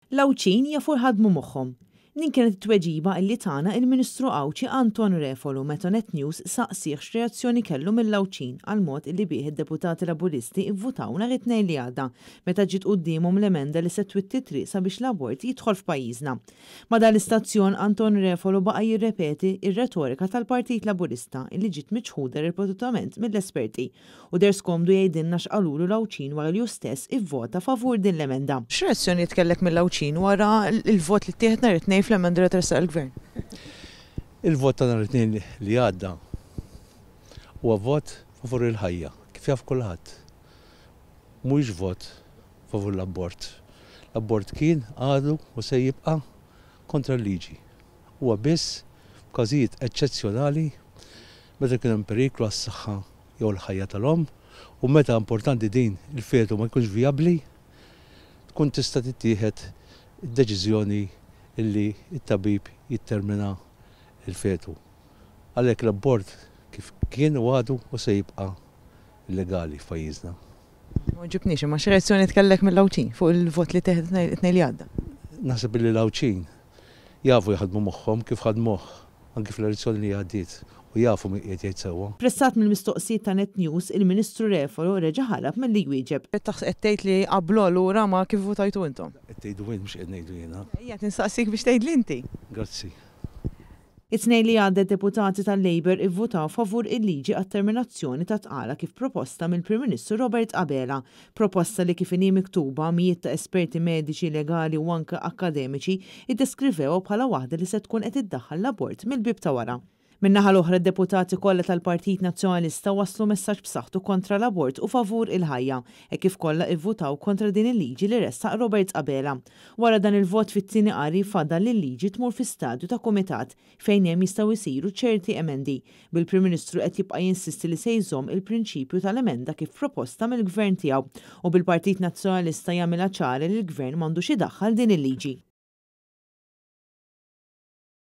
L-Awċin jafu jħadmu moħħhom. Din kienet it-tweġiba illi tagħna il-Ministru Awċi Anton Refolu meta Net News saqsih x'reazzjoni kellu mill-Awċin għal mod illi bih id-deputati Laburisti ivvutaw nhar it-tnejn li għadda meta ġiet qudiemhom l-emenda li se twitti triq sabiex l-abort jidħol f'pajjiżna. Ma dan l-istazzjon Anton Refolu baqa' jirrepeti ir-retorika tal-Partit Laburista illi ġiet miċħuda ripetutament mill-esperti u ders komdu jgħidilna x'qalulu l-Awċin wara li hu stess ivvota favur din l-emenda. X'reazzjoni jitkellek mill-Awċin wara l-vot li ttieħed nhar it-tnejn fl-emenda li tressaq il-Gvern? Il-vot ta' nhar it-tnejn li għadda huwa vot favur il-ħajja, kif jaf kulħadd. Mhuwiex vot favur l-abort. L-abort kien għadu u se jibqa' kontra l-liġi. Huwa biss f'każijiet eċċezzjonali meta kien hemm periklu għas-saħħa jew l-ħajja tal-omm u meta importanti din il-fetu ma jkunx vijabbli tkun tista' tittieħed id-deċiżjoni illi it-tabib jittermina il-fetu. Għalhekk l-abort kif kien u għadu u se jibqa' illegali f'pajjiżna. Ma ġibniex imma x'reazzjoni tkellek mill-Awċin fuq il-vot li teħed it-tnejn li għadda? Naħseb li l-Awċin jafu jħadmu moħħhom kif ħadmuh anke fl-elezzjoni li għaddiet u jafu min qiegħed jgħid sewwa. Pressat mill-mistoqsijiet ta' Net News, il-Ministru Refolu reġa' ħarab milli jwieġeb. Qed tgħid li qablu allura ma kif votajtu intom? Qed tgħidu wien mhux qed ngħidu jiena. Ejja tinsaqsik biex tgħidli inti. Grazzi. It-tnejn li għadda deputati tal-Labor ivvutaw favur il-liġi għat-terminazzjoni ta' tqala kif proposta mill-Prim Ministru Robert Abela, proposta li kif inhi miktuba mijiet ta' esperti mediċi, legali u anke akademiċi iddeskrivew bħala waħda li se tkun qed iddaħħal l-abort mill-bib ta' wara. Min-naħa l-oħra d-deputati kollha tal-Partit Nazzjonalista waslu messaġġ b'saħħtu kontra l-abort u favur il-ħajja, kif kollha ivvutaw kontra din il-liġi li ressaq Robert Abela. Wara dan il-vot fit-tieni qari fadal li l-liġi tmur fi stadju ta' kumitat fejn hemm jistgħu jsiru ċerti emendi. Bil-Prim Ministru qed jibqa' jinsisti li se jżomm il-prinċipju tal-emenda kif proposta mill-Gvern tiegħu u bil-Partit Nazzjonalista jagħmilha ċara li l-Gvern m'għandux idaħħal din il-liġi.